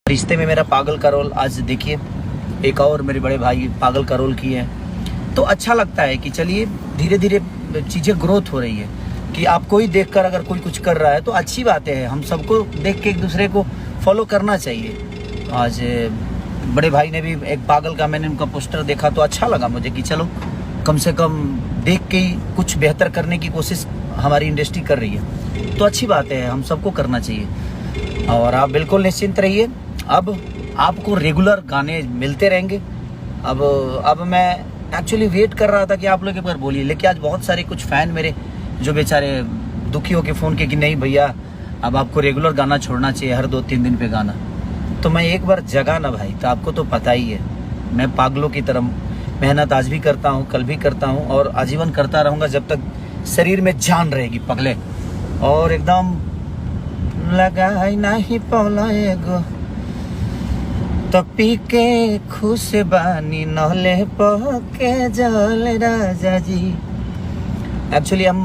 रिश्ते में मेरा पागल का रोल आज देखिए, एक और मेरे बड़े भाई पागल का रोल किए हैं। तो अच्छा लगता है कि चलिए धीरे धीरे चीज़ें ग्रोथ हो रही है कि आपको ही देखकर अगर कोई कुछ कर रहा है तो अच्छी बात है। हम सबको देख के एक दूसरे को फॉलो करना चाहिए। आज बड़े भाई ने भी एक पागल का, मैंने उनका पोस्टर देखा तो अच्छा लगा मुझे कि चलो कम से कम देख के ही कुछ बेहतर करने की कोशिश हमारी इंडस्ट्री कर रही है, तो अच्छी बात है, हम सबको करना चाहिए। और आप बिल्कुल निश्चिंत रहिए, अब आपको रेगुलर गाने मिलते रहेंगे। अब मैं एक्चुअली वेट कर रहा था कि आप लोग एक बार बोलिए, लेकिन आज बहुत सारे कुछ फ़ैन मेरे जो बेचारे दुखी होकर फ़ोन किए कि नहीं भैया अब आपको रेगुलर गाना छोड़ना चाहिए, हर 2-3 दिन पे गाना। तो मैं एक बार जगा ना भाई, तो आपको तो पता ही है मैं पागलों की तरह मेहनत आज भी करता हूँ, कल भी करता हूँ और आजीवन करता रहूँगा जब तक शरीर में जान रहेगी पगले। और एकदम लगा नहीं पौला एगो तो पी के खुश बानी नहले पके जल राजा जी। एक्चुअली हम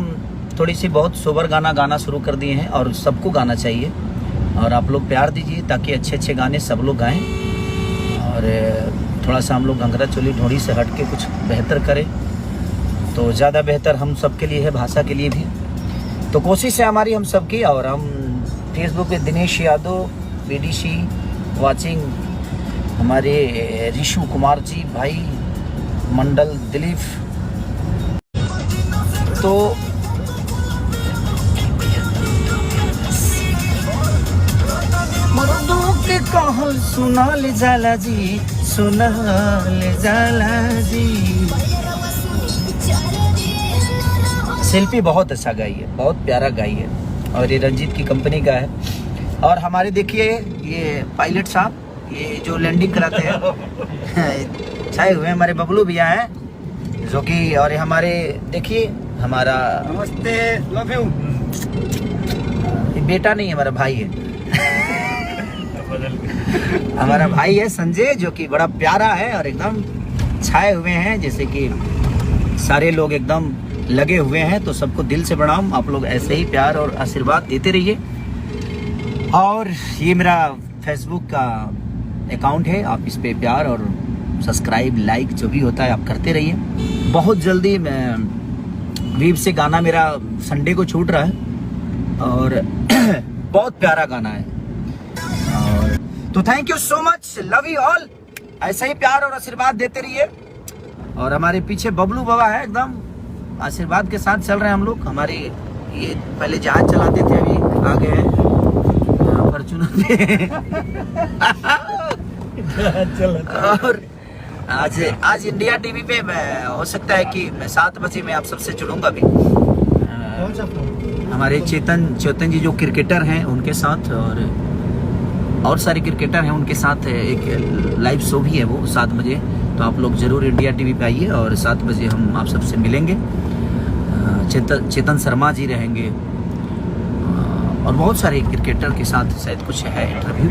थोड़ी सी बहुत सोबर गाना शुरू कर दिए हैं और सबको गाना चाहिए और आप लोग प्यार दीजिए ताकि अच्छे अच्छे गाने सब लोग गाएं और थोड़ा सा हम लोग घंघरा चोली ढोड़ी से हट के कुछ बेहतर करें तो ज़्यादा बेहतर हम सब के लिए है, भाषा के लिए भी। तो कोशिश है हमारी हम सबकी। और हम फेसबुक पे दिनेश यादव बीडीसी वाचिंग, हमारे ऋषु कुमार जी भाई, मंडल दिलीप, तो मर्दों के कहल सुनाल जाला जी, सुनाल जाला जी। शिल्पी बहुत अच्छा गाई है, बहुत प्यारा गाई है और ये रंजीत की कंपनी का है। और हमारे देखिए ये पायलट साहब, ये जो लैंडिंग कराते हैं छाए हुए हमारे बबलू भैया हैं जो कि, और ये हमारे देखिए हमारा नमस्ते, लव यू। ये बेटा नहीं हमारा भाई है हमारा भाई है संजय, जो कि बड़ा प्यारा है और एकदम छाए हुए हैं, जैसे कि सारे लोग एकदम लगे हुए हैं। तो सबको दिल से प्रणाम, आप लोग ऐसे ही प्यार और आशीर्वाद देते रहिए। और ये मेरा फेसबुक का अकाउंट है, आप इस पे प्यार और सब्सक्राइब लाइक जो भी होता है आप करते रहिए। बहुत जल्दी मैं वीव से गाना मेरा संडे को छूट रहा है और बहुत प्यारा गाना है। और तो thank you so much, love you all. ऐसा ही प्यार और आशीर्वाद देते रहिए। और हमारे पीछे बबलू बाबा है, एकदम आशीर्वाद के साथ चल रहे हैं हम लोग। हमारे ये पहले जहाज चलाते थे, अभी आ गए हैं फॉर्च्यूनर और आज इंडिया टीवी पे मैं, हो सकता है कि मैं 7 बजे मैं आप सबसे जुड़ूंगा भी। हमारे चेतन जी जो क्रिकेटर हैं उनके साथ और सारे क्रिकेटर हैं उनके साथ एक लाइव शो भी है वो 7 बजे। तो आप लोग जरूर इंडिया टीवी पे आइए और 7 बजे हम आप सबसे मिलेंगे। चेतन शर्मा जी रहेंगे और बहुत सारे क्रिकेटर के साथ शायद कुछ है इंटरव्यू।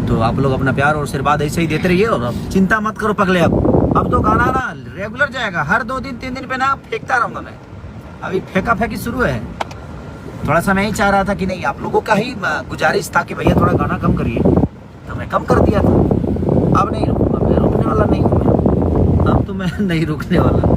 तो आप लोग अपना प्यार और आशीर्वाद ऐसे ही देते रहिए। और अब चिंता मत करो पगले, अब तो गाना ना रेगुलर जाएगा, हर 2 दिन 3 दिन पे ना फेंकता रहूँगा मैं। अभी फेंका फेंकी शुरू है। थोड़ा सा मैं ही चाह रहा था कि नहीं, आप लोगों का ही गुजारिश था कि भैया थोड़ा गाना कम करिए, तो मैं कम कर दिया था। अब नहीं रुकूंगा, मैं रुकने वाला नहीं हूँ। अब तो मैं नहीं रुकने वाला।